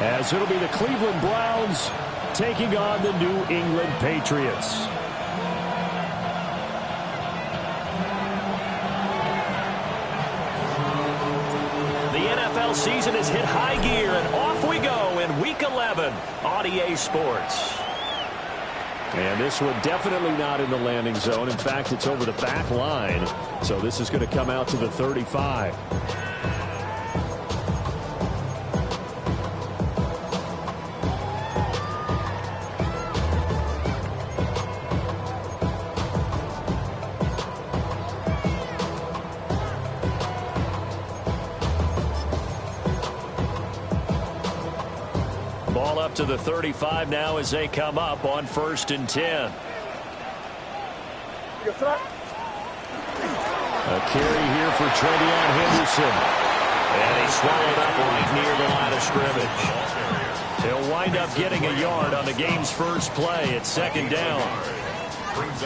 as it'll be the Cleveland Browns taking on the New England Patriots. The NFL season has hit high gear, and off we go in Week 11 on EA Sports. And this one definitely not in the landing zone. In fact, it's over the back line. So this is going to come out to the 35. Ball up to the 35 now as they come up on 1st and 10. A carry here for Trevion Henderson. And he swallowed up right near the line of scrimmage. He'll wind up getting a yard on the game's first play at 2nd down.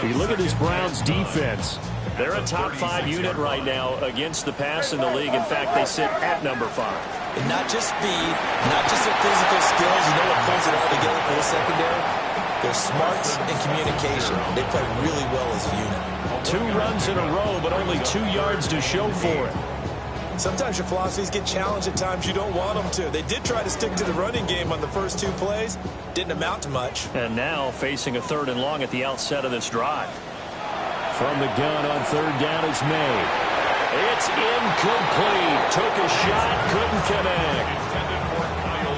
You look at this Browns defense. They're a top 5 unit right now against the pass in the league. In fact, they sit at number 5. And not just speed, not just their physical skills. You know what pulls it all together for the secondary? Their smarts and communication. They play really well as a unit. 2 runs in a row, but only 2 yards to show for it. Sometimes your philosophies get challenged at times you don't want them to. They did try to stick to the running game on the first 2 plays. Didn't amount to much. And now facing a 3rd and long at the outset of this drive. From the gun on 3rd down is May. It's incomplete. Took a shot, couldn't connect.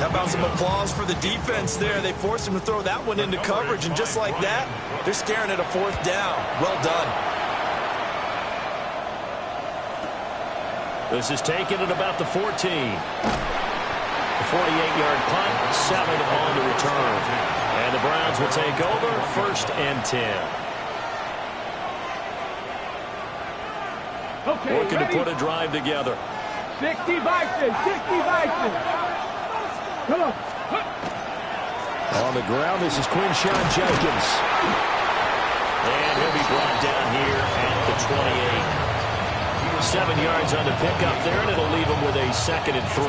How about some applause for the defense there? They forced him to throw that one into coverage, and just like that, they're staring at a 4th down. Well done. This is taken at about the 14. The 48-yard punt, 7 on the return. And the Browns will take over 1st and 10. Okay, looking ready? to put a drive together. 60 Vikings, 60 Vikings. Come on. On the ground, this is Quinshawn Jenkins. And he'll be brought down here at the 28. 7 yards on the pickup there, and it'll leave him with a 2nd and 3.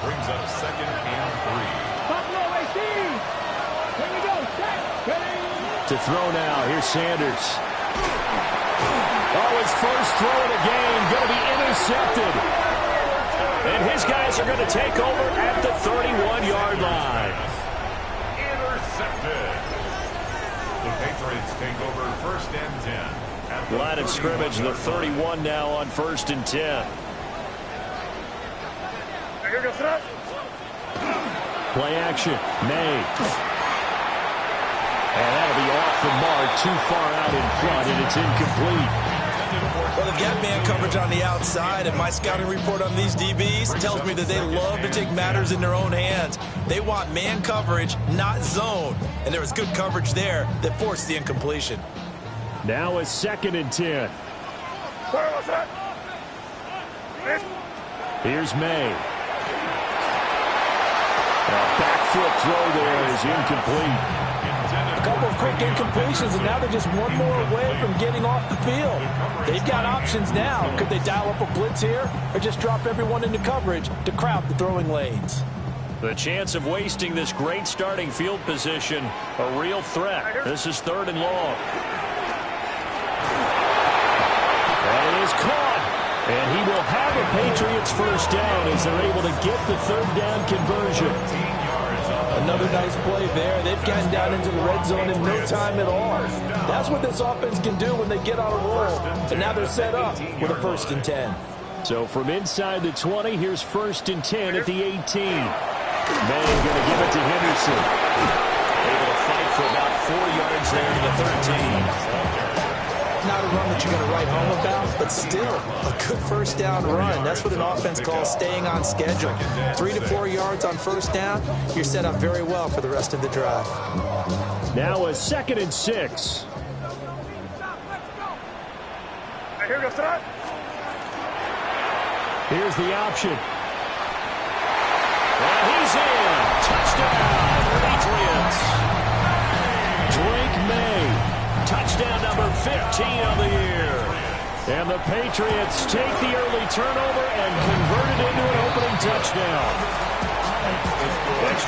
Brings up 2nd and 3. Buffalo AC. Here we go. Set. Ready. To throw now, here's Sanders. Oh, his first throw of the game going to be intercepted. And his guys are going to take over at the 31-yard line. Intercepted. The Patriots take over 1st and 10. Line of scrimmage, the 31 now on 1st and 10. Play action, May. And that'll be off the mark, too far out in front, and it's incomplete. Well, they've got man coverage on the outside, and my scouting report on these DBs tells me that they love to take matters in their own hands. They want man coverage, not zone. And there was good coverage there that forced the incompletion. Now a 2nd and 10. Here's May. A back foot throw there is incomplete. A couple of quick incompletions, and now they're just one more away from getting off the field. They've got options now. Could they dial up a blitz here or just drop everyone into coverage to crowd the throwing lanes? The chance of wasting this great starting field position, a real threat. This is 3rd and long. That is caught. And he will have a Patriots 1st down as they're able to get the 3rd down conversion. Another nice play there. They've gotten down into the red zone in no time at all. That's what this offense can do when they get on a roll. And now they're set up with a 1st and 10. So from inside the 20, here's 1st and 10 at the 18. May going to give it to Henderson. Able to fight for about 4 yards there to the 13. Not a run that you're going to write home about, but still a good 1st down run. That's what an offense calls staying on schedule. 3 to 4 yards on 1st down, you're set up very well for the rest of the drive. Now a 2nd and 6. Here's the option. And he's in. Touchdown, Patriots. Drake May. Touchdown number 15 of the year. And the Patriots take the early turnover and convert it into an opening touchdown.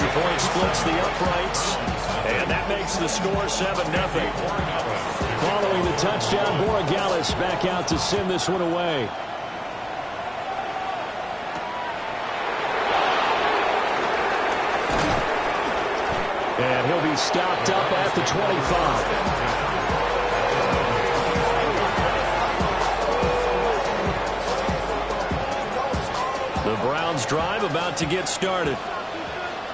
extra point splits the uprights, and that makes the score 7-0. Following the touchdown, Borregales back out to send this one away. And he'll be stopped up at the 25. The Browns drive about to get started.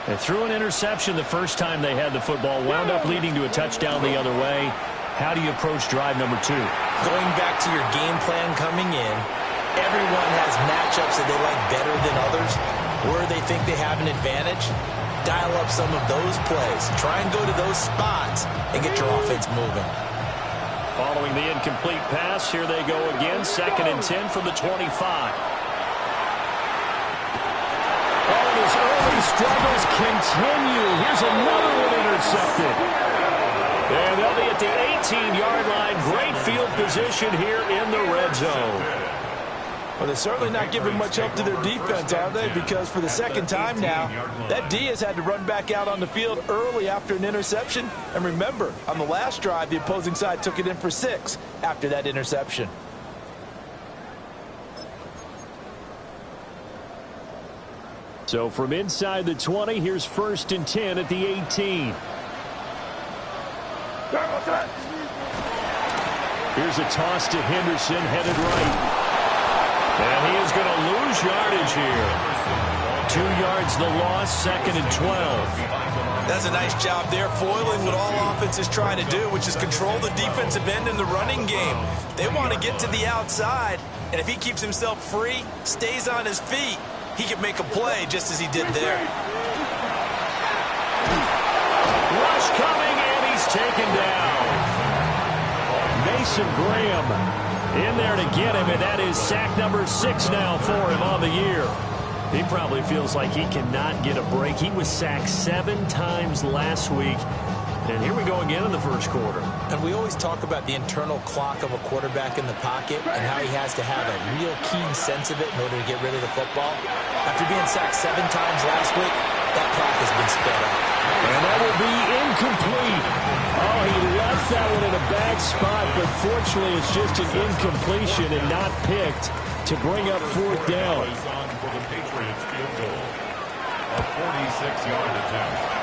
They threw an interception the first time they had the football, wound up leading to a touchdown the other way. How do you approach drive number 2? Going back to your game plan coming in, everyone has matchups that they like better than others, where they think they have an advantage. Dial up some of those plays. Try and go to those spots and get your offense moving. Following the incomplete pass, here they go again. 2nd and 10 from the 25. His early struggles continue. Here's another one intercepted. And they'll be at the 18-yard line. Great field position here in the red zone. Well, they're certainly not giving much help to their defense, are they? Because for the second time now, that D has had to run back out on the field early after an interception. And remember, on the last drive, the opposing side took it in for 6 after that interception. So from inside the 20, here's 1st and 10 at the 18. Here's a toss to Henderson, headed right. And he is going to lose yardage here. 2 yards the loss, 2nd and 12. That's a nice job there, foiling what all offense is trying to do, which is control the defensive end in the running game. They want to get to the outside, and if he keeps himself free, stays on his feet, he can make a play just as he did there. Rush coming, and he's taken down. Mason Graham in there to get him, and that is sack number 6 now for him on the year. He probably feels like he cannot get a break. He was sacked 7 times last week. And here we go again in the first quarter. And we always talk about the internal clock of a quarterback in the pocket and how he has to have a real keen sense of it in order to get rid of the football. After being sacked 7 times last week, that clock has been sped up. And that will be incomplete. Oh, he left that one in a bad spot, but fortunately it's just an incompletion and not picked to bring up 4th down. For the Patriots field goal, a 46-yard attempt.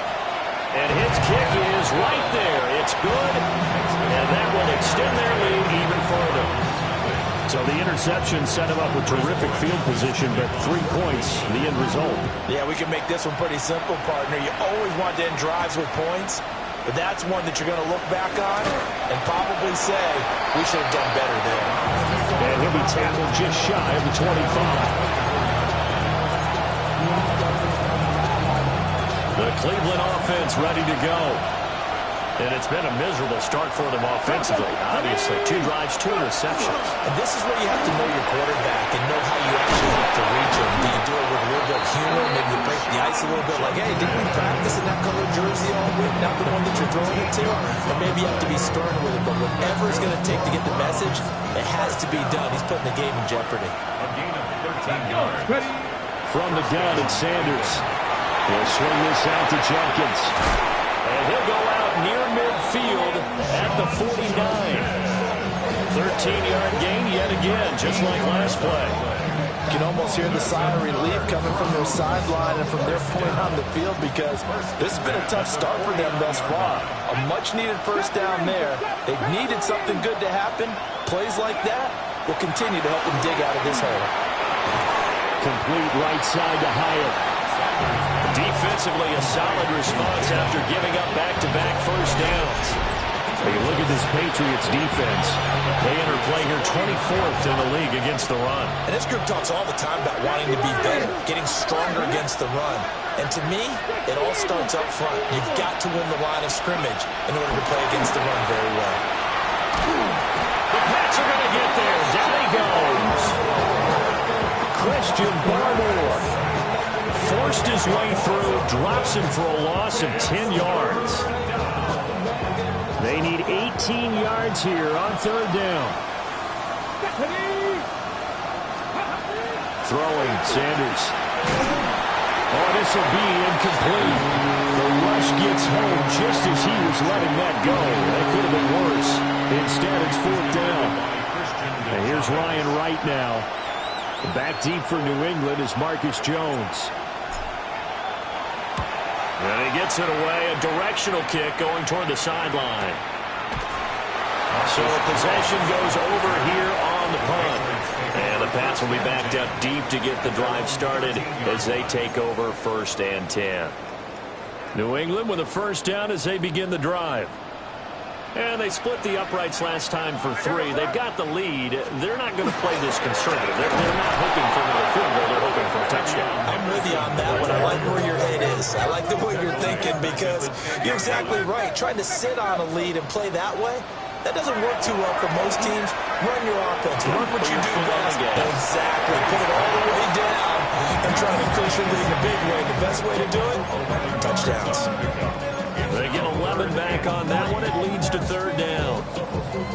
And his kick is right there. It's good, and that will extend their lead even further. So the interception set him up with terrific field position, but 3 points, the end result. Yeah, we can make this one pretty simple, partner. You always want to end drives with points, but that's one that you're going to look back on and probably say, we should have done better there. And he'll be tackled just shy of the 25. The Cleveland offense ready to go. And it's been a miserable start for them offensively. Obviously, 2 drives, 2 interceptions. And this is where you have to know your quarterback and know how you actually have to reach him. Do you do it with a little bit of humor? Maybe you break the ice a little bit like, hey, didn't we practice in that color jersey all week? Not the one that you're throwing it to? Or maybe you have to be stern with it. But whatever it's going to take to get the message, it has to be done. He's putting the game in jeopardy. A gain of 13 yards. From the gun, it's Sanders. He'll swing this out to Jenkins. And he'll go out near midfield at the 49. 13-yard gain yet again, just like last play. You can almost hear the sigh of relief coming from their sideline and from their point on the field because this has been a tough start for them thus far. A much-needed 1st down there. They've needed something good to happen. Plays like that will continue to help them dig out of this hole. Complete right side to Hyatt. Defensively, a solid response after giving up back-to-back 1st downs. When you look at this Patriots defense, they enter play here 24th in the league against the run. And this group talks all the time about wanting to be better, getting stronger against the run. And to me, it all starts up front. You've got to win the line of scrimmage in order to play against the run very well. The Pats are going to get there. Down he goes. Christian Barmore forced his way through, drops him for a loss of 10 yards. They need 18 yards here on 3rd down. Throwing, Sanders. Oh, this will be incomplete. The rush gets home just as he was letting that go. That could have been worse. Instead, it's 4th down. And here's Ryan Wright now. Back deep for New England is Marcus Jones. And he gets it away. A directional kick going toward the sideline. So possession goes over here on the punt. And the Pats will be backed up deep to get the drive started as they take over 1st and 10. New England with a 1st down as they begin the drive. And they split the uprights last time for 3. They've got the lead. They're not going to play this conservative. They're not hoping for another field goal. They're hoping for a touchdown. I'm with you on that one. I like where your head is. I like the way you're thinking because you're exactly right. Trying to sit on a lead and play that way, that doesn't work too well for most teams. Run your offense. Run what you do best. Exactly. Put it all the way down and try to push your lead in a big way. The best way to do it, touchdowns. They get 11 back on that one. It leads to 3rd down.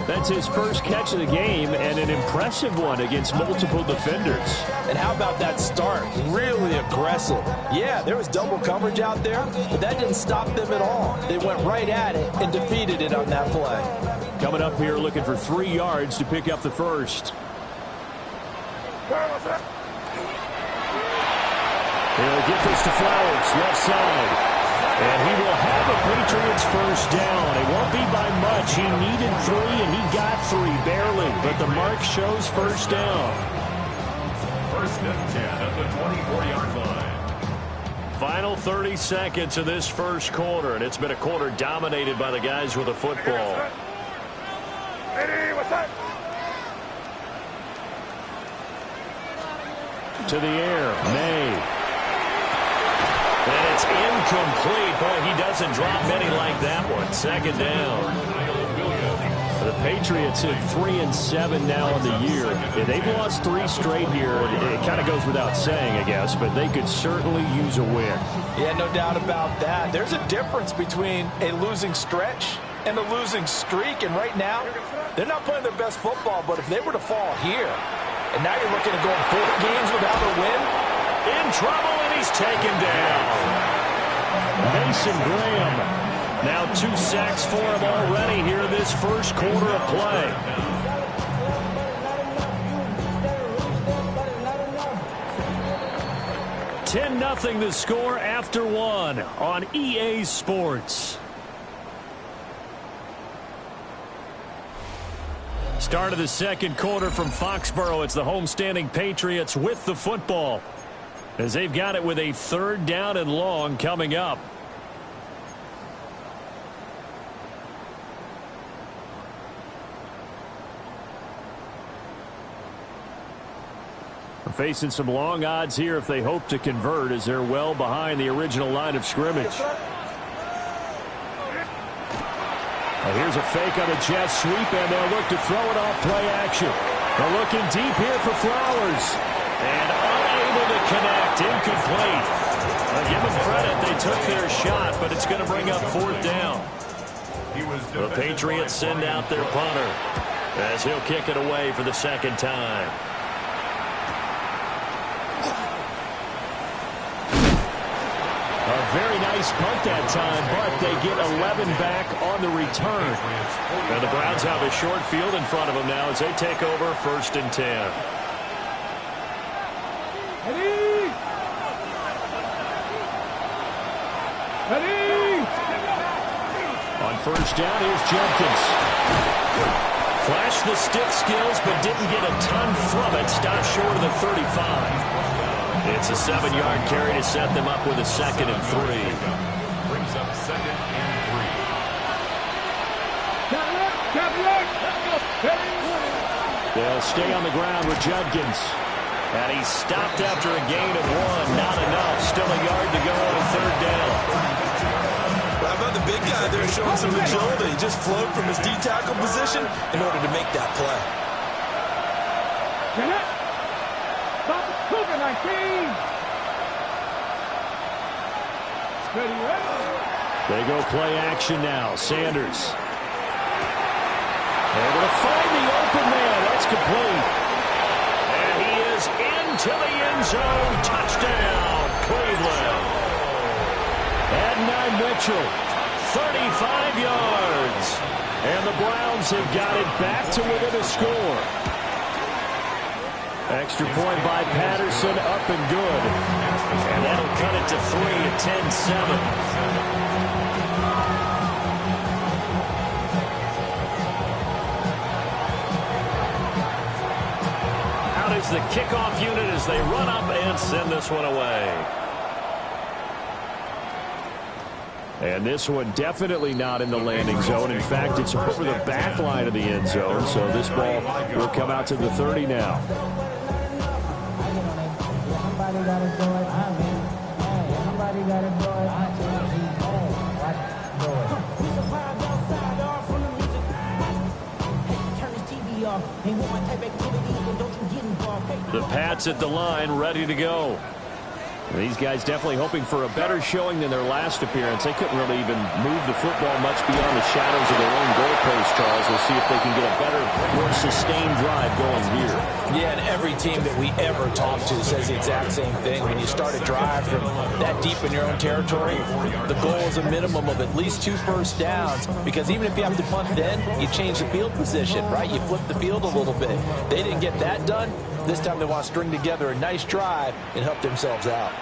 That's his first catch of the game and an impressive one against multiple defenders. And how about that start? Really aggressive. Yeah, there was double coverage out there, but that didn't stop them at all. They went right at it and defeated it on that play. Coming up here looking for 3 yards to pick up the first. He'll get this to Flowers, left side. And he will have a Patriots 1st down. It won't be by much. He needed 3, and he got 3, barely. But the mark shows 1st down. 1st and 10 at the 24-yard line. Final 30 seconds of this first quarter, and it's been a quarter dominated by the guys with the football. To the air, May. And it's incomplete. Boy, he doesn't drop many like that one. 2nd down. The Patriots at 3-7 now on the year. Yeah, they've lost 3 straight here. It kind of goes without saying, I guess, but they could certainly use a win. Yeah, no doubt about that. There's a difference between a losing stretch and a losing streak, and right now, they're not playing their best football, but if they were to fall here, and now you're looking at going 4 games without a win, in trouble, and he's taken down. Mason Graham. Now 2 sacks for him already here this first quarter of play. $10-0 the score after 1 on EA Sports. Start of the second quarter from Foxborough. It's the homestanding Patriots with the football, as they've got it with a 3rd down and long coming up. Facing some long odds here if they hope to convert, as they're well behind the original line of scrimmage. Well, here's a fake on the jet sweep, and they'll look to throw it off play action. They're looking deep here for Flowers. And unable to connect. Incomplete. Well, give them credit. They took their shot, but it's going to bring up 4th down. The Patriots send out their punter as he'll kick it away for the 2nd time. A very nice punt that time, but they get 11 back on the return. And the Browns have a short field in front of them now as they take over 1st and 10. On 1st down, here's Jenkins. Flashed the stick skills, but didn't get a ton from it. Stopped short of the 35. It's a 7-yard carry to set them up with a 2nd and 3. Brings up 2nd and 3. They'll stay on the ground with Judkins. And he stopped after a gain of 1. Not enough. Still a yard to go on 3rd down. How about the big guy there showing some agility? He just flowed from his D-tackle position in order to make that play. They go play action now. Sanders. Able to find the open man. That's complete. And he is in into the end zone. Touchdown, Cleveland. Adonai Mitchell, 35 yards. And the Browns have got it back to within a score. Extra point by Patterson, up and good. And that'll cut it to 3 at 10-7. Out is the kickoff unit as they run up and send this one away. And this one definitely not in the landing zone. In fact, it's over the back line of the end zone. So this ball will come out to the 30 now. The Pats at the line, ready to go. These guys definitely hoping for a better showing than their last appearance. They couldn't really even move the football much beyond the shadows of their own goalpost, Charles. We'll see if they can get a better, more sustained drive going here. Yeah, and every team that we ever talk to says the exact same thing. When you start a drive from that deep in your own territory, the goal is a minimum of at least 2 first downs, because even if you have to punt then, you change the field position, right? You flip the field a little bit. They didn't get that done. This time they want to string together a nice drive and help themselves out.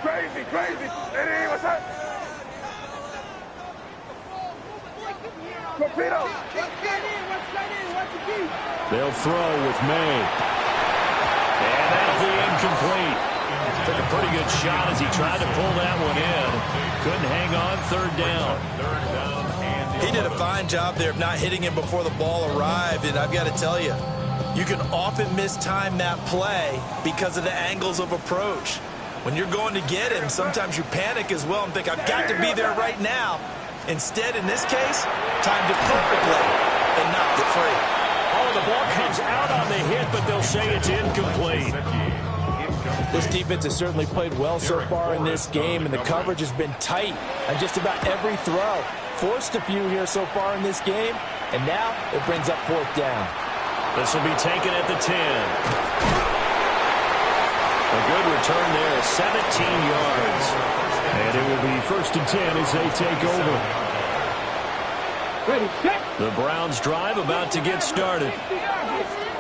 Crazy, crazy. Hey, what's up? Torpedo. They'll throw with May. And that'll be incomplete. Took a pretty good shot as he tried to pull that one in. Couldn't hang on, 3rd down. He did a fine job there of not hitting him before the ball arrived, and I've got to tell you, you can often mistime that play because of the angles of approach. When you're going to get him, sometimes you panic as well and think, I've got to be there right now. Instead, in this case, timed it perfectly and knocked it free. Oh, the ball comes out on the hit, but they'll say it's incomplete. This defense has certainly played well so far in this game, and the coverage has been tight on just about every throw. Forced a few here so far in this game, and now it brings up 4th down. This will be taken at the 10. A good return there, 17 yards. And it will be 1st and 10 as they take over. Ready, set. The Browns drive about to get started.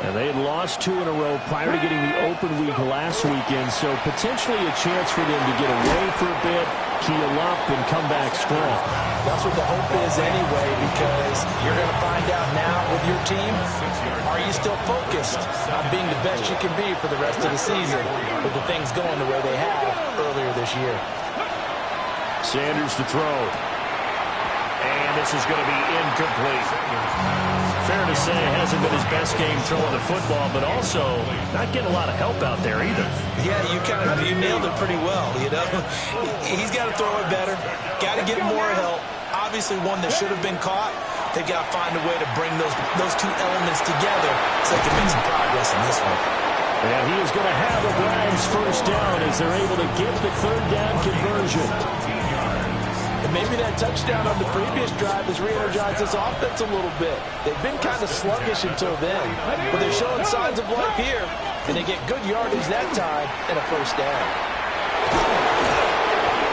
And they had lost 2 in a row prior to getting the open week last weekend, so potentially a chance for them to get away for a bit, keel up, and come back strong. That's what the hope is anyway, because you're going to find out now with your team, are you still focused on being the best you can be for the rest of the season with the things going the way they have earlier this year. Sanders to throw. And this is going to be incomplete. Fair to say it hasn't been his best game throwing the football, but also not getting a lot of help out there either. Yeah, you nailed it pretty well, you know. He's got to throw it better, got to get more help. Obviously one that should have been caught. They've got to find a way to bring those 2 elements together so they can make some progress in this one. And he is going to have a Browns 1st down as they're able to get the 3rd down conversion. And maybe that touchdown on the previous drive has re-energized this offense a little bit. They've been kind of sluggish until then, but they're showing signs of life here, and they get good yardage that time and a 1st down.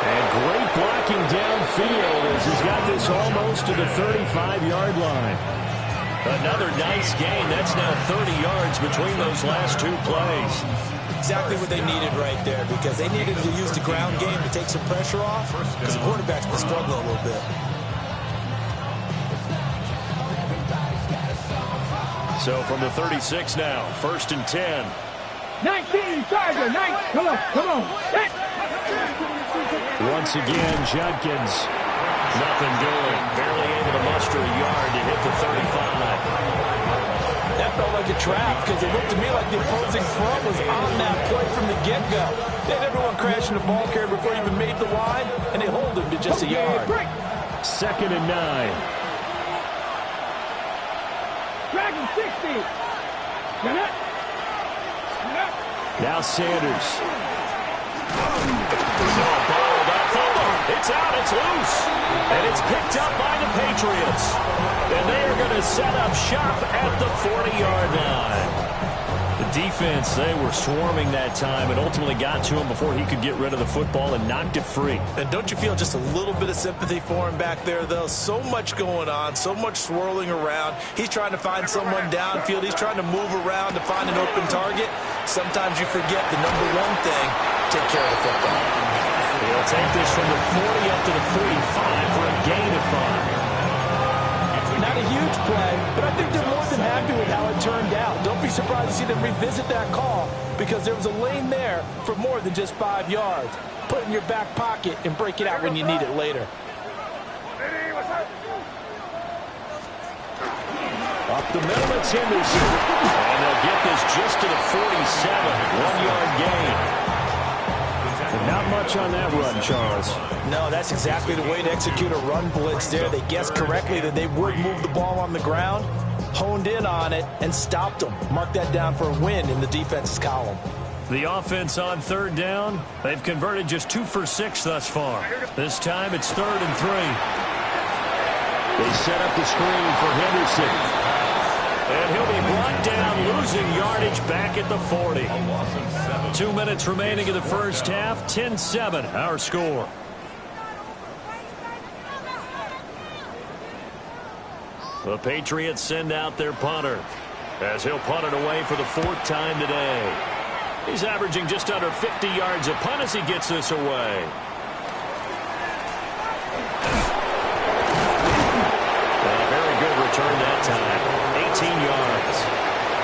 And great blocking downfield as he's got this almost to the 35-yard line. Another nice gain. That's now 30 yards between those last 2 plays. Exactly what they needed right there, because they needed to use the ground game to take some pressure off, because the quarterback's been struggling a little bit. So from the 36 now, 1st and 10. 19, Charger, 9. Come on. Set. Once again, Judkins, nothing doing. Barely able to muster a yard to hit the 35. That felt like a trap, because it looked to me like the opposing front was on that play from the get-go. They had everyone crashing the ball carrier before he even made the line, and they hold him to just a yard. 2nd and 9. Dragon 60. Now Sanders. It's out, it's loose, and it's picked up by the Patriots. And they are going to set up shop at the 40-yard line. The defense, they were swarming that time and ultimately got to him before he could get rid of the football and knocked it free. And don't you feel just a little bit of sympathy for him back there, though? So much going on, so much swirling around. He's trying to find someone downfield. He's trying to move around to find an open target. Sometimes you forget the number one thing, take care of the football. He'll take this from the 40 up to the 45 for a gain of 5. Not a huge play, but I think they're more than happy with how it turned out. Don't be surprised to see them revisit that call because there was a lane there for more than just 5 yards. Put it in your back pocket and break it out when you need it later. Up the middle, it's Henderson. And they'll get this just to the 47. 1-yard gain. Not much on that run, Charles. No, that's exactly the way to execute a run blitz there. They guessed correctly that they would move the ball on the ground, honed in on it, and stopped them. Mark that down for a win in the defense's column. The offense on 3rd down. They've converted just 2 for 6 thus far. This time it's 3rd and 3. They set up the screen for Henderson. And he'll be brought down, losing yardage back at the 40. 2 minutes remaining in the first half. 10-7, our score. The Patriots send out their punter as he'll punt it away for the 4th time today. He's averaging just under 50 yards a punt as he gets this away. A very good return that time. 18 yards.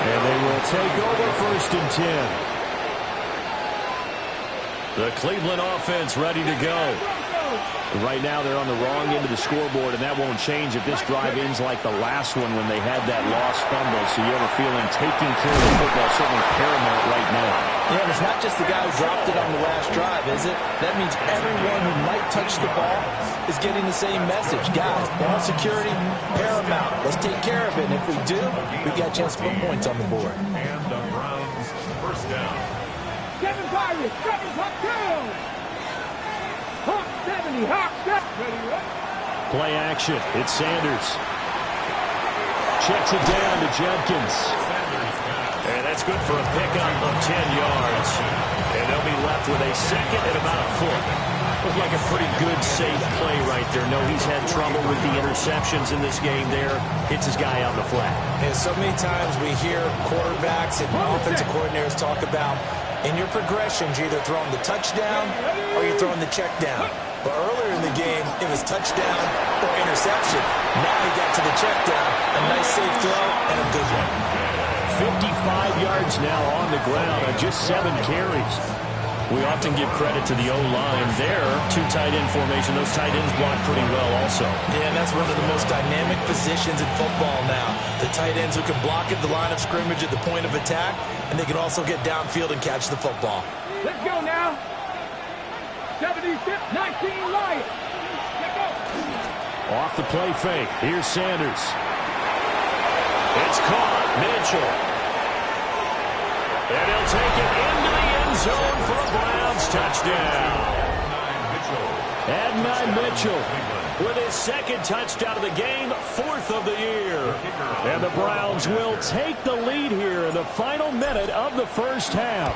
And they will take over 1st and 10. The Cleveland offense ready to go. Right now they're on the wrong end of the scoreboard, and that won't change if this drive ends like the last one when they had that lost fumble. So you have a feeling taking care of the football is certainly paramount right now. Yeah, and it's not just the guy who dropped it on the last drive, is it? That means everyone who might touch the ball is getting the same message. Guys, ball security, paramount. Let's take care of it. And if we do, we've got a chance to put points on the board. And the Browns, 1st down. 7 Pirates, 7 Hawk down. Hawk 70, Hawk 70. Play action. It's Sanders. Checks it down to Jenkins. And that's good for a pickup of 10 yards. And they'll be left with a 2nd and about a foot. Looked like a pretty good, safe play right there. No, he's had trouble with the interceptions in this game there. Hits his guy on the flat. And so many times we hear quarterbacks and offensive coordinators talk about in your progressions, you're either throwing the touchdown or you're throwing the check down. But earlier in the game, it was touchdown or interception. Now he got to the check down. A nice safe throw and a good one. 55 yards now on the ground on just 7 carries. We often give credit to the O-line there. 2 tight end formation. Those tight ends block pretty well also. Yeah, and that's one of the most dynamic positions in football now. The tight ends who can block at the line of scrimmage at the point of attack, and they can also get downfield and catch the football. Let's go now. 76, 19 Lions. Let's go. Off the play fake. Here's Sanders. It's caught. Mitchell. And he'll take it into the end zone for a Browns touchdown. Adonai Mitchell with his 2nd touchdown of the game, 4th of the year. And the Browns will take the lead here in the final minute of the first half.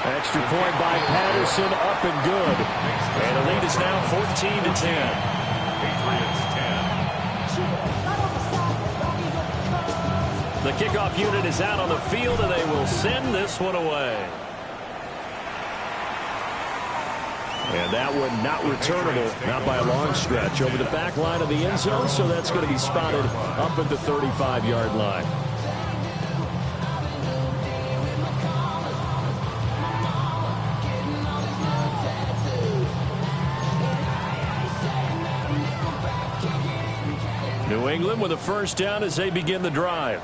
Extra point by Patterson, up and good. And the lead is now 14-10. The kickoff unit is out on the field, and they will send this one away. And that one not returnable, not by a long stretch, over the back line of the end zone, so that's going to be spotted up at the 35-yard line. New England with a 1st down as they begin the drive.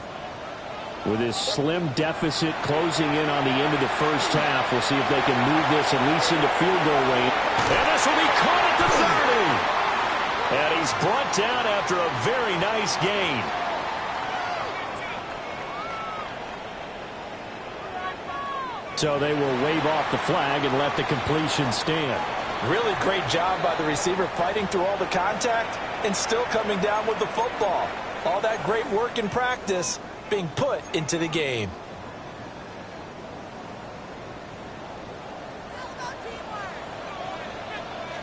With this slim deficit closing in on the end of the first half, we'll see if they can move this at least into field goal range. And this will be caught at the 30. And he's brought down after a very nice gain. So they will wave off the flag and let the completion stand. Really great job by the receiver fighting through all the contact and still coming down with the football. All that great work in practice being put into the game.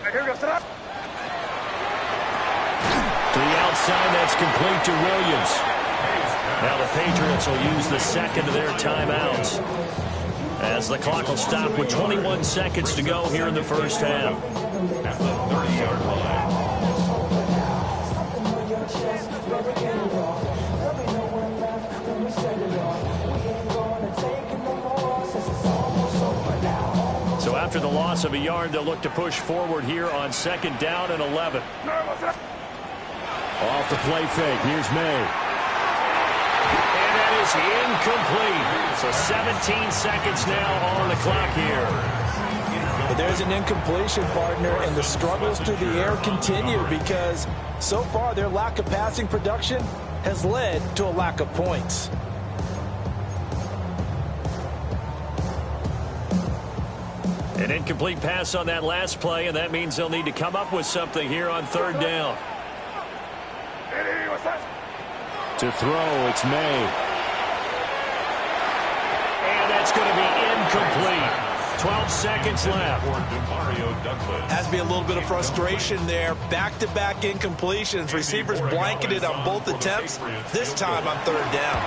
To the outside, that's complete to Williams. Now the Patriots will use the second of their timeouts, as the clock will stop with 21 seconds to go here in the first half. At the 30-yard line. So after the loss of a yard, they'll look to push forward here on second down and 11. Off the play fake, here's May. And that is incomplete. So 17 seconds now on the clock here. But there's an incompletion, partner, and the struggles through the air continue because so far their lack of passing production has led to a lack of points. An incomplete pass on that last play, and that means they'll need to come up with something here on third down. To throw, it's May. And that's going to be incomplete. 12 seconds left. Has to be a little bit of frustration there. Back-to-back incompletions. Receivers blanketed on both attempts, this time on third down.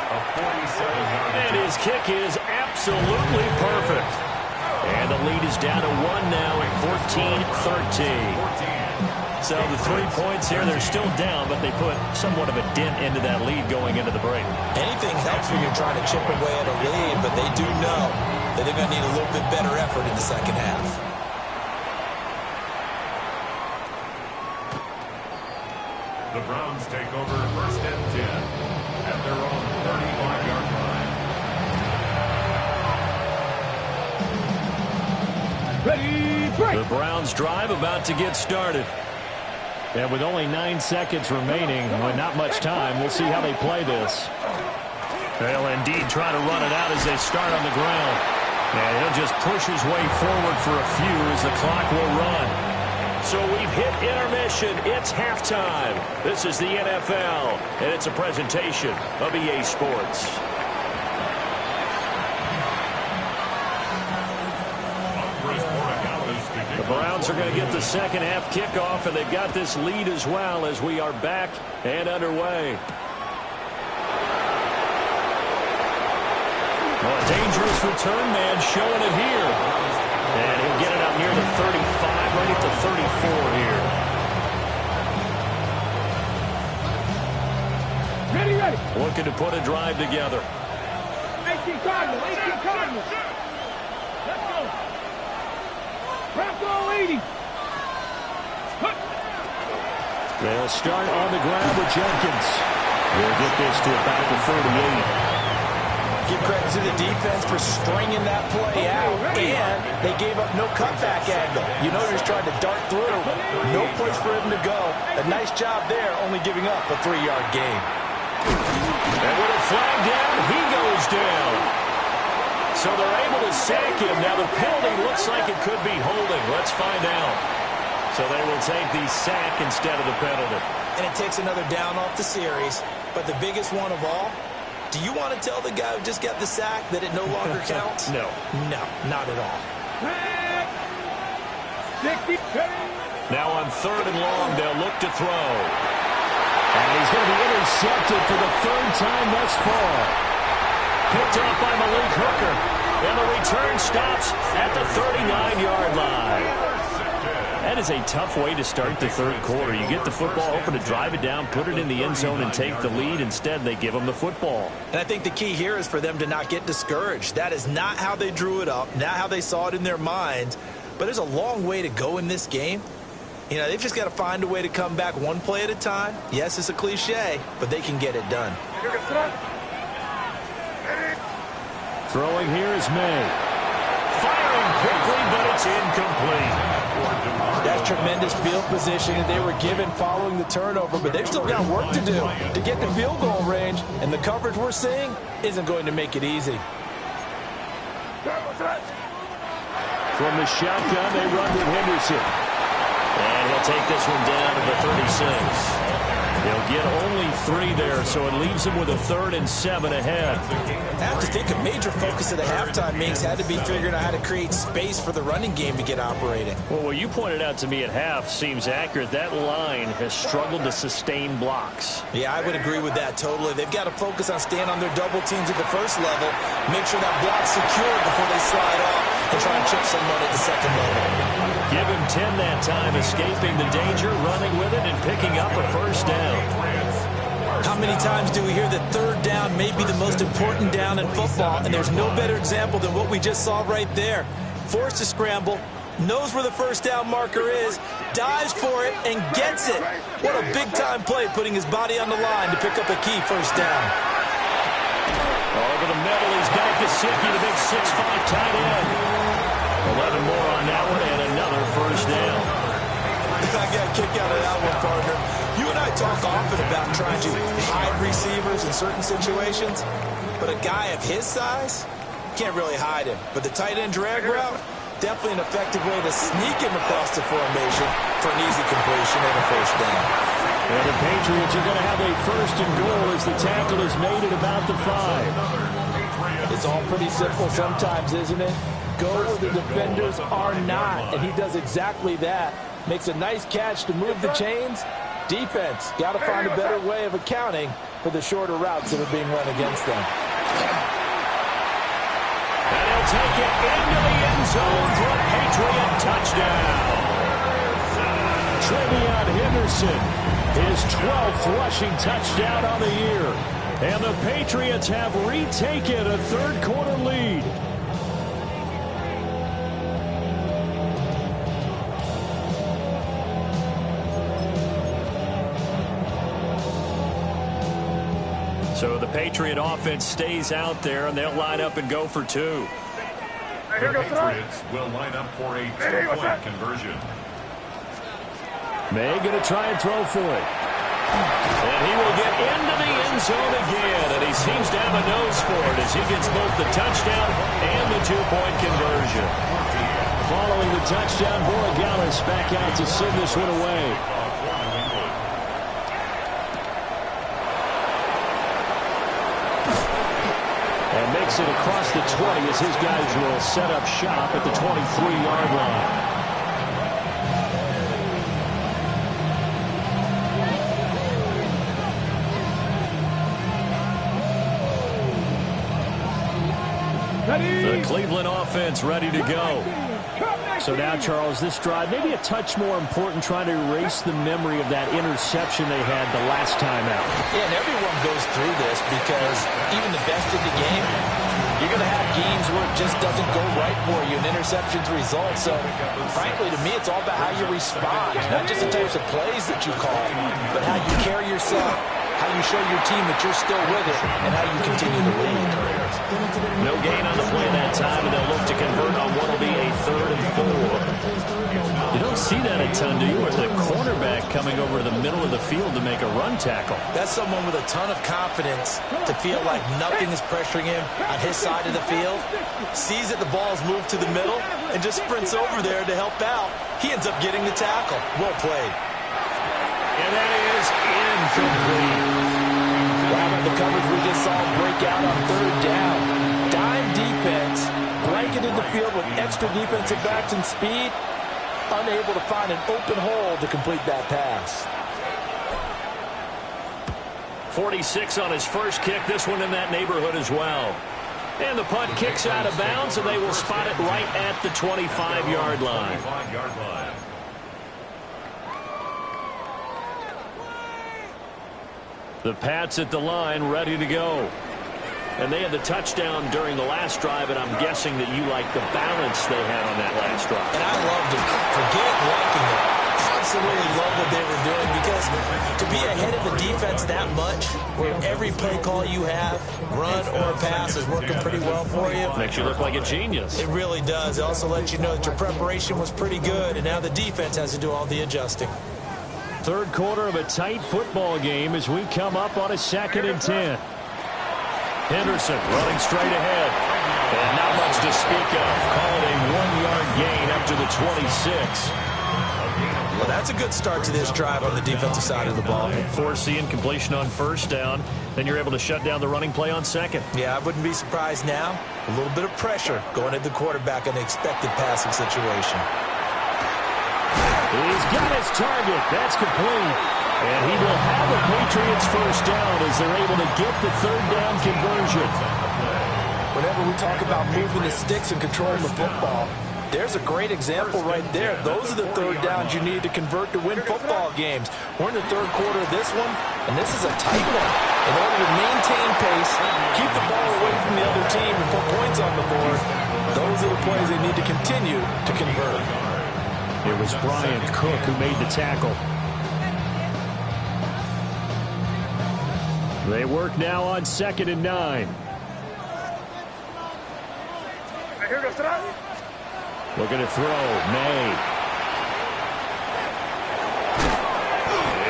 And his kick is absolutely perfect. And the lead is down to 1 now at 14-13. So the 3 points here, they're still down, but they put somewhat of a dent into that lead going into the break. Anything helps when you're trying to chip away at a lead, but they do know that they're going to need a little bit better effort in the second half. The Browns take over first and 10 at their own 35-yard line. Ready, break. The Browns drive about to get started. And with only 9 seconds remaining, with not much time, we'll see how they play this. They'll indeed try to run it out as they start on the ground. And he'll just push his way forward for a few as the clock will run. So we've hit intermission. It's halftime. This is the NFL, and it's a presentation of EA Sports. The Browns are going to get the second half kickoff, and they've got this lead as well as we are back and underway. Well, a dangerous return man showing it here. And he'll get it out near the 35, right at the 34 here. Ready, ready. Looking to put a drive together. 18 Cardinals, 18 Cardinals. Let's go. Bronco 80. They'll start on the ground with Jenkins. We'll get this to about the 38. Give credit to the defense for stringing that play out, and they gave up no cutback angle. You know, he's trying to dart through. No place for him to go. A nice job there, only giving up a 3-yard gain. And with a flag down, he goes down. So they're able to sack him. Now the penalty looks like it could be holding. Let's find out. So they will take the sack instead of the penalty. And it takes another down off the series. But the biggest one of all, do you want to tell the guy who just got the sack that it no longer counts? No. No, not at all. 60. Now on third and long, they'll look to throw. And he's going to be intercepted for the third time thus far. Picked up by Malik Hooker. And the return stops at the 39-yard line. That is a tough way to start the third quarter. You get the football open to drive it down, put it in the end zone, and take the lead. Instead, they give them the football. And I think the key here is for them to not get discouraged. That is not how they drew it up, not how they saw it in their minds. But there's a long way to go in this game. You know, they've just got to find a way to come back one play at a time. Yes, it's a cliche, but they can get it done. Throwing here is May. Firing quickly, but it's incomplete. That's tremendous field position that they were given following the turnover, but they've still got work to do to get the field goal range, and the coverage we're seeing isn't going to make it easy. From the shotgun, they run with Henderson. And he'll take this one down to the 36. He'll get only 3 there, so it leaves him with a 3rd and 7 ahead. I have to think a major focus of the halftime meetings had to be figuring out how to create space for the running game to get operating. Well, what you pointed out to me at half seems accurate. That line has struggled to sustain blocks. Yeah, I would agree with that totally. They've got to focus on staying on their double teams at the first level, make sure that block's secured before they slide off, and try and chip someone at the second level. Give him 10 that time, escaping the danger, running with it, and picking up a first down. How many times do we hear that third down may be the most important down in football, and there's no better example than what we just saw right there. Forced to scramble, knows where the first down marker is, dives for it, and gets it. What a big-time play, putting his body on the line to pick up a key first down. Over the middle, he's got Gesicki, the big 6'5" tight end. 11 more on that one, and another first down. I got a kick out of that one, partner. You and I talk often about trying to hide receivers in certain situations, but a guy of his size can't really hide him. But the tight end drag route, definitely an effective way to sneak him across the formation for an easy completion and a first down. And the Patriots are going to have a 1st and goal as the tackle is made at about the 5. It's all pretty simple sometimes, isn't it? Go where the defenders are not, and he does exactly that. Makes a nice catch to move the chains. Defense, got to find a better way of accounting for the shorter routes that are being run against them. And he'll take it into the end zone for a Patriot touchdown. Trevion Henderson, his 12th rushing touchdown on the year. And the Patriots have retaken a 3rd quarter lead. So the Patriot offense stays out there, and they'll line up and go for 2. The Patriots will line up for a 2-point conversion. May going to try and throw for it. And he will get into the end zone again, and he seems to have a nose for it as he gets both the touchdown and the 2-point conversion. Following the touchdown, Borregales back out to send this one away. And makes it across the 20 as his guys will set up shop at the 23-yard line. The Cleveland offense ready to go. So now, Charles, this drive maybe a touch more important, trying to erase the memory of that interception they had the last time out. Yeah, and everyone goes through this because even the best in the game, you're going to have games where it just doesn't go right for you, and interceptions result. So, frankly, to me, it's all about how you respond, not just the types of plays that you call, but how you carry yourself, how you show your team that you're still with it, and how you continue to lead. No gain on the play that time, and they'll look to convert on what will be a 3rd and 4. You don't see that a ton, do you? With the cornerback coming over to the middle of the field to make a run tackle. That's someone with a ton of confidence to feel like nothing is pressuring him on his side of the field. Sees that the ball's moved to the middle and just sprints over there to help out. He ends up getting the tackle. Well played. And that is incomplete. The coverage we just saw break out on 3rd down. Dime defense, blanketed the field with extra defensive backs and speed, unable to find an open hole to complete that pass. 46 on his first kick, this one in that neighborhood as well. And the punt kicks out of bounds, and they will spot it right at the 25-yard line. The Pats at the line, ready to go. And they had the touchdown during the last drive, and I'm guessing that you like the balance they had on that last drive. And I loved it. Forget liking it. Absolutely love what they were doing, because to be ahead of the defense that much, where every play call you have, run or pass, is working pretty well for you. Makes you look like a genius. It really does. It also lets you know that your preparation was pretty good, and now the defense has to do all the adjusting. 3rd quarter of a tight football game as we come up on a 2nd and 10. Henderson running straight ahead. And not much to speak of. Call it a 1-yard gain up to the 26. Well, that's a good start to this drive on the defensive side of the ball. Force the incompletion on first down. Then you're able to shut down the running play on second. Yeah, I wouldn't be surprised now. A little bit of pressure going at the quarterback in the expected passing situation. He's got his target. That's complete. And he will have the Patriots first down as they're able to get the third down conversion. Whenever we talk about moving the sticks and controlling the football, there's a great example right there. Those are the third downs you need to convert to win football games. We're in the third quarter of this one, and this is a tight one. In order to maintain pace, keep the ball away from the other team, and put points on the board, those are the plays they need to continue to convert. It was Brian Cook who made the tackle. They work now on 2nd and 9. Looking to throw. May.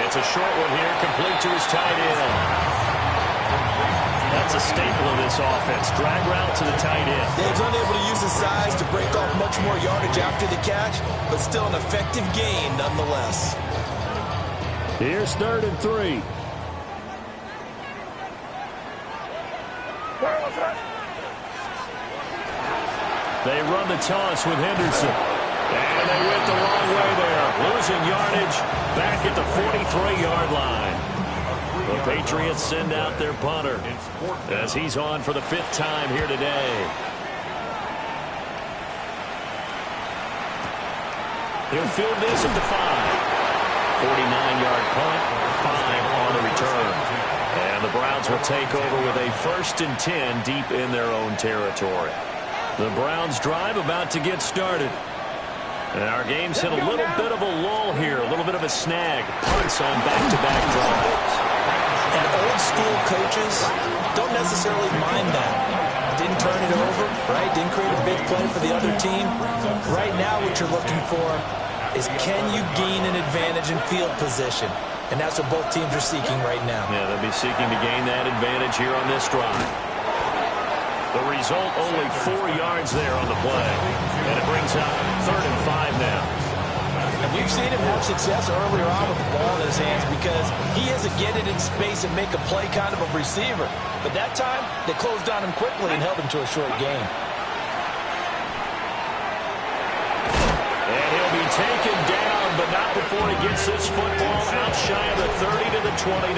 It's a short one here, complete to his tight end. That's a staple of this offense. Drag route to the tight end. Dave's unable to use his size to break off much more yardage after the catch, but still an effective gain nonetheless. Here's 3rd and 3. They run the toss with Henderson. And they went the long way there. Losing yardage back at the 43-yard line. The Patriots send out their punter as he's on for the 5th time here today. He'll field this at the 5. 49-yard punt, 5 on the return. And the Browns will take over with a 1st and 10 deep in their own territory. The Browns drive about to get started. And our game's hit a little bit of a lull here, a little bit of a snag. Punts on back-to-back drives. And old-school coaches don't necessarily mind that. Didn't turn it over, right? Didn't create a big play for the other team. Right now what you're looking for is can you gain an advantage in field position? And that's what both teams are seeking right now. Yeah, they'll be seeking to gain that advantage here on this drive. The result, only 4 yards there on the play. And it brings up 3rd and 5 now. And we've seen him have success earlier on with the ball in his hands because he has to get it in space and make a play kind of a receiver. But that time, they closed on him quickly and held him to a short gain. And he'll be taken down, but not before he gets this football out shy of the 30 to the 29.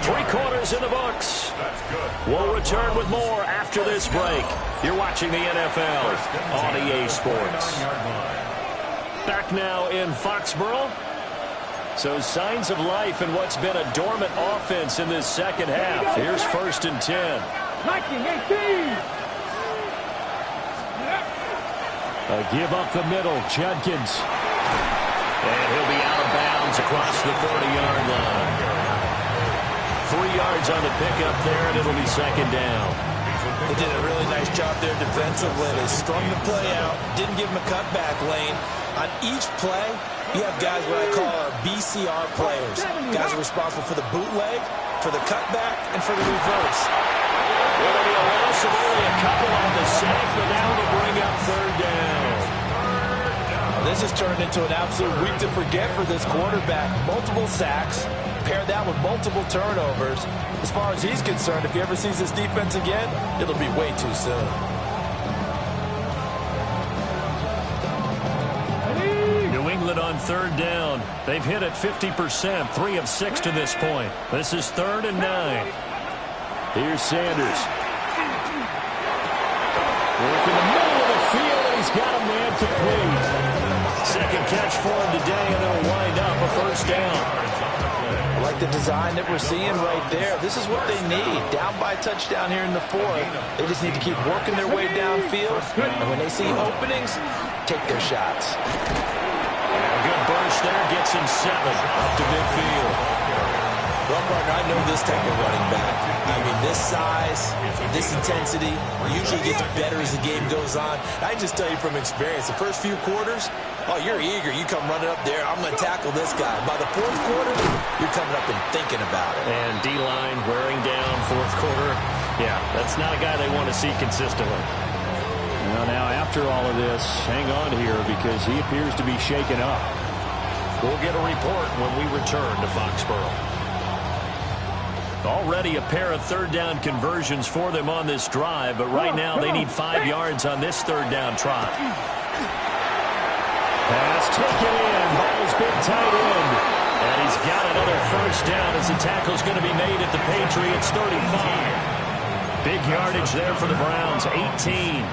3 quarters in the books. We'll return with more after this break. You're watching the NFL on EA Sports. Back now in Foxborough. So signs of life in what's been a dormant offense in this second half. Here's 1st and 10. 19-18. A give up the middle. Judkins. And he'll be out of bounds across the 40-yard line. 3 yards on the pickup there, and it'll be 2nd down. They did a really nice job there defensively. They strung the play out, didn't give him a cutback lane. On each play, you have guys what I call our BCR players. Guys are responsible for the bootleg, for the cutback, and for the reverse. It'll be a loss of only a couple on the sack, but now to bring up 3rd down. This has turned into an absolute week to forget for this quarterback. Multiple sacks. Pair that with multiple turnovers. As far as he's concerned, if he ever sees this defense again, it'll be way too soon. New England on 3rd down. They've hit it 50%, 3 of 6 to this point. This is 3rd and 9. Here's Sanders. Work in the middle of the field, and he's got a man complete. 2nd catch for him today, and it'll wind up a 1st down. I like the design that we're seeing right there. This is what they need. Down by a touchdown here in the 4th. They just need to keep working their way downfield. And when they see openings, take their shots. And a good burst there. Gets him 7 up to midfield. Well, partner, I know this type of running back. I mean, this size, this intensity usually gets better as the game goes on. I just tell you from experience, the first few quarters, oh, you're eager. You come running up there. I'm going to tackle this guy. By the 4th quarter, you're coming up and thinking about it. And D-line wearing down 4th quarter. Yeah, that's not a guy they want to see consistently. Well, now after all of this, hang on here because he appears to be shaken up. We'll get a report when we return to Foxborough. Already a pair of third down conversions for them on this drive, but right now they need 5 yards on this third down trot. Pass taken in by his big tight end. And he's got another first down as the tackle's going to be made at the Patriots 35. Big yardage there for the Browns, 18.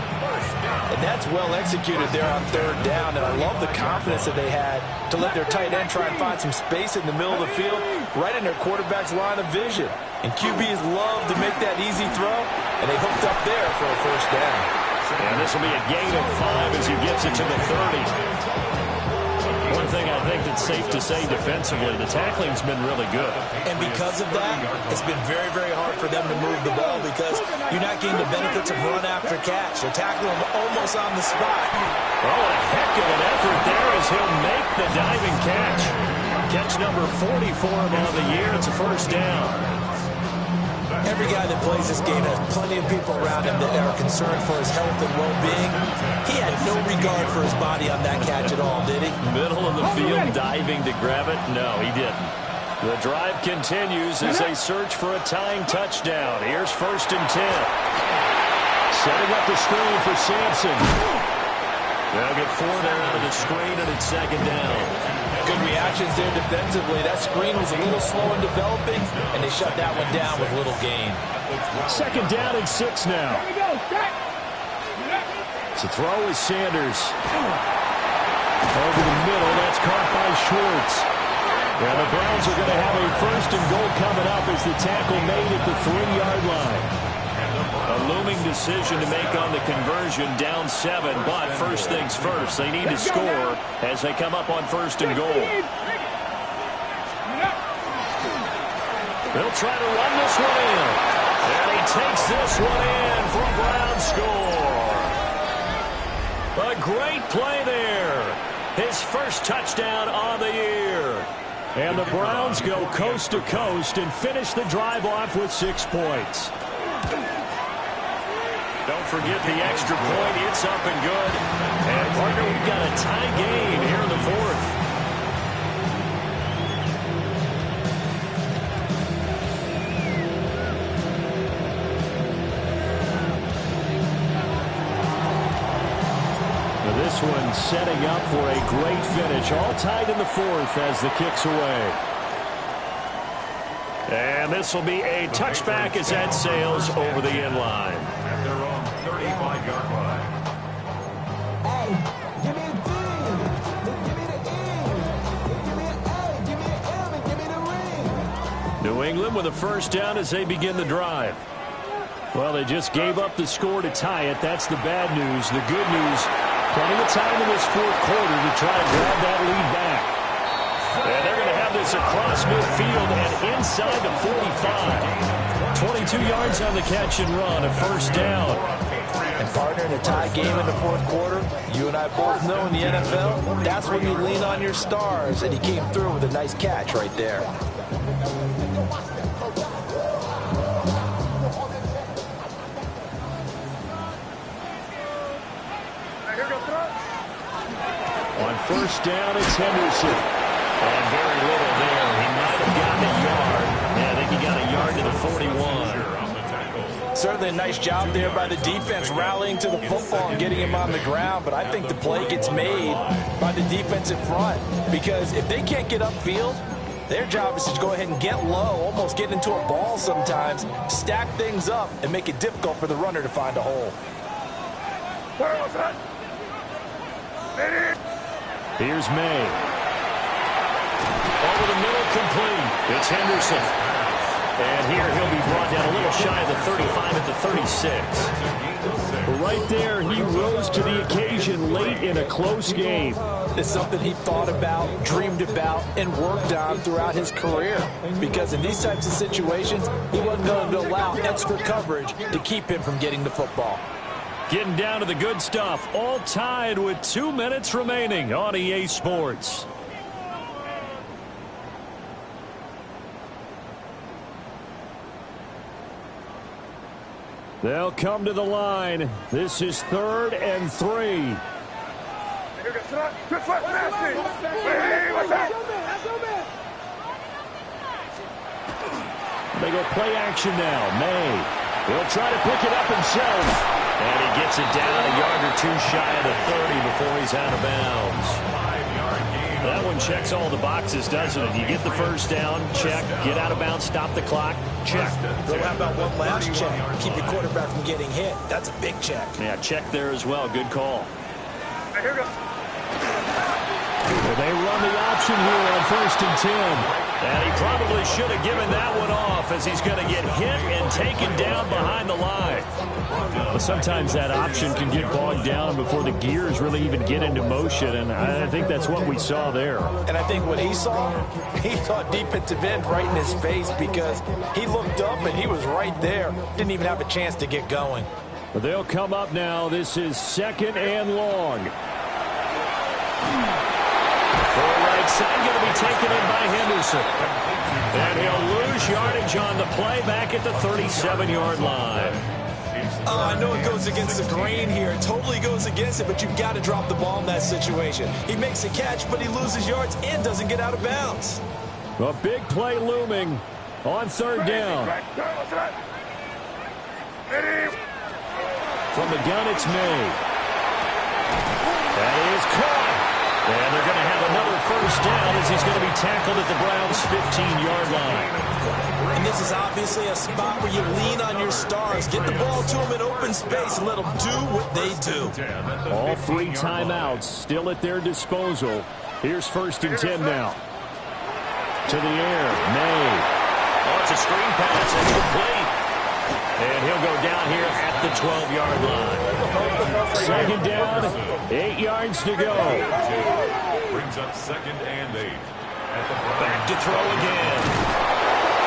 And that's well executed there on third down, and I love the confidence that they had to let their tight end try and find some space in the middle of the field, right in their quarterback's line of vision. And QBs love to make that easy throw, and they hooked up there for a first down. And this will be a gain of 5 as he gets it to the 30. One thing I think that's safe to say defensively, the tackling's been really good. And because of that, it's been very, very hard for them to move the ball because you're not getting the benefits of run after catch. They're tackling them almost on the spot. Oh, a heck of an effort there as he'll make the diving catch. Catch number 40 for him on the year. It's a first down. Every guy that plays this game has plenty of people around him that are concerned for his health and well-being. He had no regard for his body on that catch at all, did he? Middle of the field, diving to grab it? No, he didn't. The drive continues as they search for a tying touchdown. Here's 1st and 10. Setting up the screen for Sampson. They'll get 4 there out of the screen, and it's 2nd down. Good reactions there defensively. That screen was a little slow in developing, and they shut that one down with little gain. 2nd down and 6 now. To throw is Sanders. Over the middle, that's caught by Schwartz. And the Browns are going to have a 1st and goal coming up as the tackle made at the 3-yard line. A looming decision to make on the conversion, down 7, but first things first, they need to score as they come up on 1st and goal. They'll try to run this one in, and he takes this one in for a Brown score. A great play there. His first touchdown on the year. And the Browns go coast to coast and finish the drive off with 6 points. Don't forget the extra point. It's up and good. And, partner, we've got a tie game here in the 4th. Now this one setting up for a great finish. All tied in the 4th as the kick's away. And this will be a touchback as that sails over the end line. At their own 35-yard line. Hey, give me a D. Give me the E. Give me an A. Give me an M. And give me the ring. New England with a first down as they begin the drive. Well, they just gave up the score to tie it. That's the bad news. The good news, plenty of time in this 4th quarter to try and grab that lead back. And they're going to have this across midfield and inside the 45. 22 yards on the catch and run, a first down. And, partner, in a tie game in the 4th quarter, you and I both know in the NFL, that's when you lean on your stars, and he came through with a nice catch right there. On first down, it's Henderson. And very little there. He might have gotten a yard. Yeah, I think he got a yard to the 41. Certainly a nice job there by the defense rallying to the football and getting him on the ground, but I think the play gets made by the defensive front because if they can't get upfield, their job is to go ahead and get low, almost get into a ball sometimes, stack things up, and make it difficult for the runner to find a hole. Here's May. Over the middle, complete. It's Henderson. And here he'll be brought down a little shy of the 35 at the 36. Right there, he rose to the occasion late in a close game. It's something he thought about, dreamed about, and worked on throughout his career. Because in these types of situations, he wasn't going to allow extra coverage to keep him from getting the football. Getting down to the good stuff. All tied with 2 minutes remaining on EA Sports. They'll come to the line. This is 3rd and 3. They go play action now. May. He'll try to pick it up himself. And he gets it down a yard or two shy of the 30 before he's out of bounds. That one checks all the boxes, doesn't it? You get the first down, check. Get out of bounds, stop the clock, check. Well, how about one last check? Keep your quarterback from getting hit. That's a big check. Yeah, check there as well. Good call. Here we go. Well, they run the option here on 1st and 10. And he probably should have given that one off as he's going to get hit and taken down behind the line. But sometimes that option can get bogged down before the gears really even get into motion, and I think that's what we saw there. And I think what he saw defensive end right in his face because he looked up and he was right there. Didn't even have a chance to get going. But they'll come up now. This is 2nd and long. Full right side going to be taken in by Henderson. And he'll lose yardage on the play back at the 37-yard line. I know it goes against the grain here. It totally goes against it, but you've got to drop the ball in that situation. He makes a catch, but he loses yards and doesn't get out of bounds. A big play looming on 3rd down. From the gun, it's May. That is caught. And they're going to have another first down as he's going to be tackled at the Browns' 15-yard line. And this is obviously a spot where you lean on your stars. Get the ball to them in open space and let them do what they do. All 3 timeouts still at their disposal. Here's 1st and 10 now. To the air, May. Oh, it's a screen pass. It's complete. And he'll go down here at the 12-yard line. 2nd down, 8 yards to go. Brings up 2nd and 8. Back to throw again.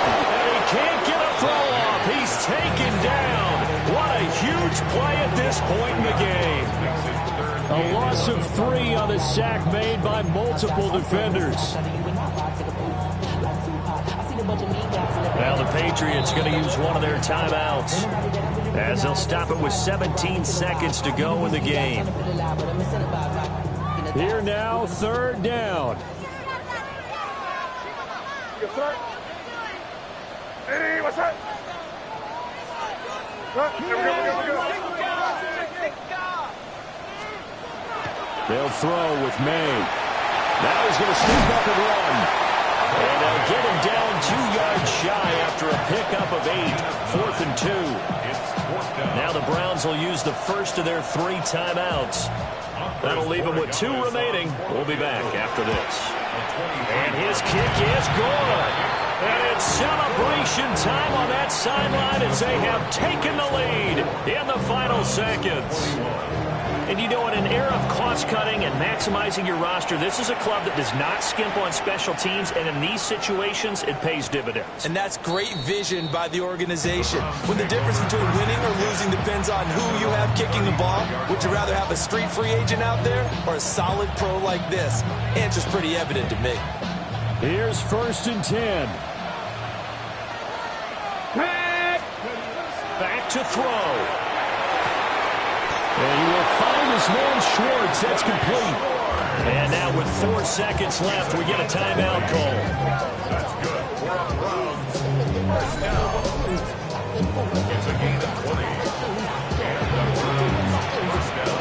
And he can't get a throw off. He's taken down. What a huge play at this point in the game. A loss of 3 on the sack made by multiple defenders. Now the Patriots going to use one of their timeouts as they'll stop it with 17 seconds to go in the game. Here now, 3rd down. Hey, what's up? They'll throw with May. Now he's going to sneak up and run. And they'll get him down 2 yards shy after a pickup of 8. 4th and 2. Now the Browns will use the first of their 3 timeouts. That'll leave them with 2 remaining. We'll be back after this. And his kick is good. And it's celebration time on that sideline as they have taken the lead in the final seconds. And you know, in an era of cost-cutting and maximizing your roster, this is a club that does not skimp on special teams, and in these situations, it pays dividends. And that's great vision by the organization. When the difference between winning or losing depends on who you have kicking the ball, would you rather have a street free agent out there or a solid pro like this? Answer's pretty evident to me. Here's 1st and 10. Back to throw. And he will find his man Schwartz. That's complete. And now with 4 seconds left, we get a timeout call. That's good for our Browns. First down. It's a gain of 20. And the Browns first down.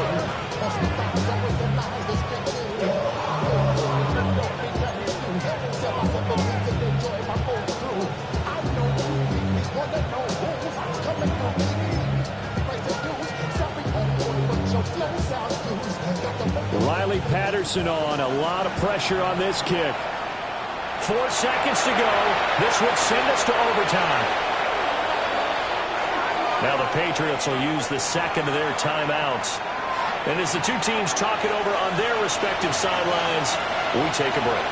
Riley Patterson on. A lot of pressure on this kick. 4 seconds to go. This would send us to overtime. Now the Patriots will use the second of their timeouts. And as the 2 teams talk it over on their respective sidelines, we take a break.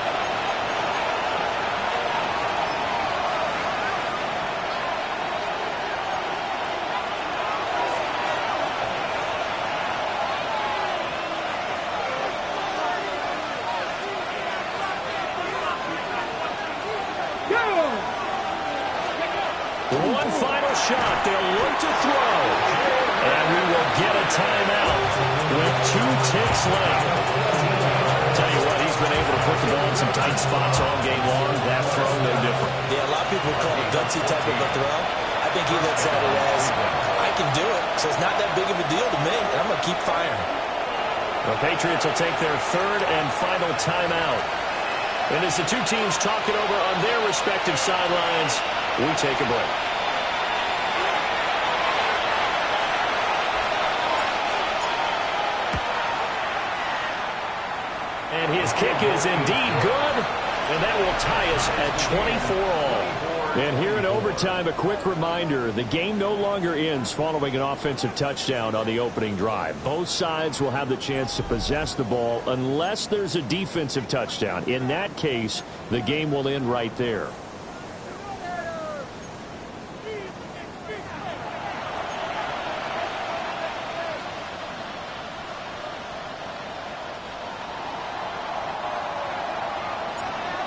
shot. They'll look to throw. And we will get a timeout with 2 ticks left. Tell you what, he's been able to put the ball in some tight spots all game long. That throw, no different. Yeah, a lot of people call it a gutsy type of a throw. I think he looks at it as, I can do it, so it's not that big of a deal to me, and I'm going to keep firing. The Patriots will take their 3rd and final timeout. And as the two teams talk it over on their respective sidelines, we take a break. And his kick is indeed good, and that will tie us at 24 all. And here in overtime, a quick reminder, the game no longer ends following an offensive touchdown on the opening drive. Both sides will have the chance to possess the ball unless there's a defensive touchdown. In that case, the game will end right there.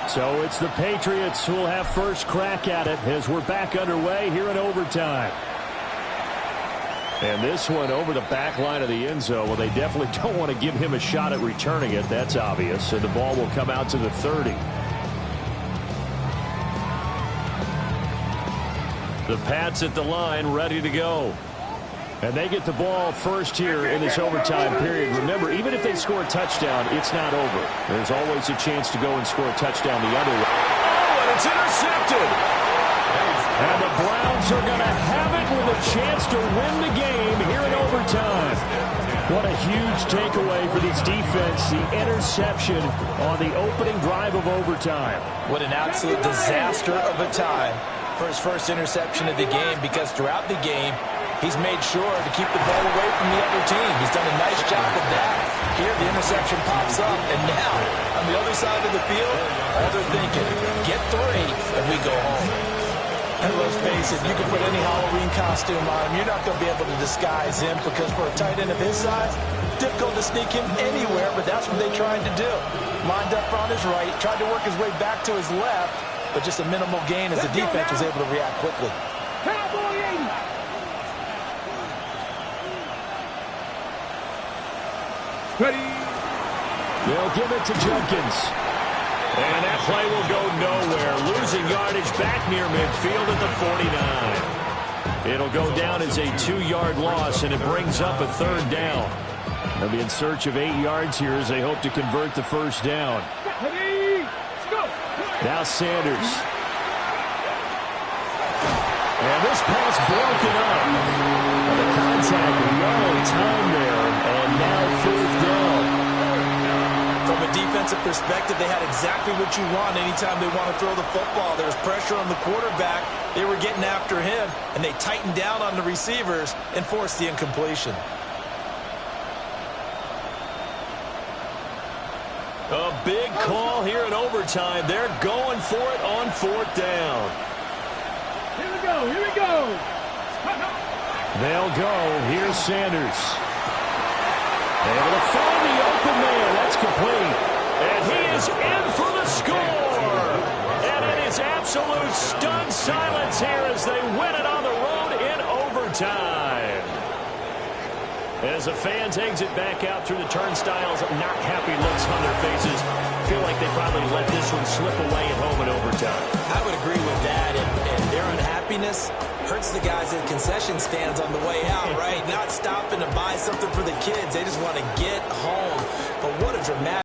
So it's the Patriots who will have first crack at it as we're back underway here in overtime. And this one over the back line of the end zone. Well, they definitely don't want to give him a shot at returning it. That's obvious. So the ball will come out to the 30. The Pats at the line ready to go. And they get the ball first here in this overtime period. Remember, even if they score a touchdown, it's not over. There's always a chance to go and score a touchdown the other way. Oh, and it's intercepted. And the Browns are going to have it with a chance to win the game here in overtime. What a huge takeaway for this defense, the interception on the opening drive of overtime. What an absolute disaster of a time for his first interception of the game, because throughout the game, he's made sure to keep the ball away from the other team. He's done a nice job of that. Here, the interception pops up, and now, on the other side of the field, all they're thinking, get 3, and we go home. And let's face it, you can put any Halloween costume on him. You're not going to be able to disguise him, because for a tight end of his size, difficult to sneak him anywhere, but that's what they tried to do. Lined up on his right, tried to work his way back to his left, but just a minimal gain as the defense was able to react quickly. Cowboy 80. Ready. They'll give it to Jenkins. And that play will go nowhere. Losing yardage back near midfield at the 49. It'll go down as a 2-yard loss, and it brings up a 3rd down. They'll be in search of 8 yards here as they hope to convert the first down. Ready. Let's go. Now Sanders. And this pass broken up. And the contact well timed there, and now 4th down. From a defensive perspective, they had exactly what you want anytime they want to throw the football. There was pressure on the quarterback. They were getting after him, and they tightened down on the receivers and forced the incompletion. A big call here in overtime. They're going for it on 4th down. Here we go. Here we go. They'll go. Here's Sanders. Able to find the open man. That's complete. And he is in for the score. And it is absolute stunned silence here as they win it on the road in overtime. As the fans exit back out through the turnstiles, not happy looks on their faces. Feel like they probably let this one slip away at home in overtime. I would agree with that, and their unhappiness hurts the guys at concession stands on the way out, right? Not stopping to buy something for the kids. They just want to get home. But what a dramatic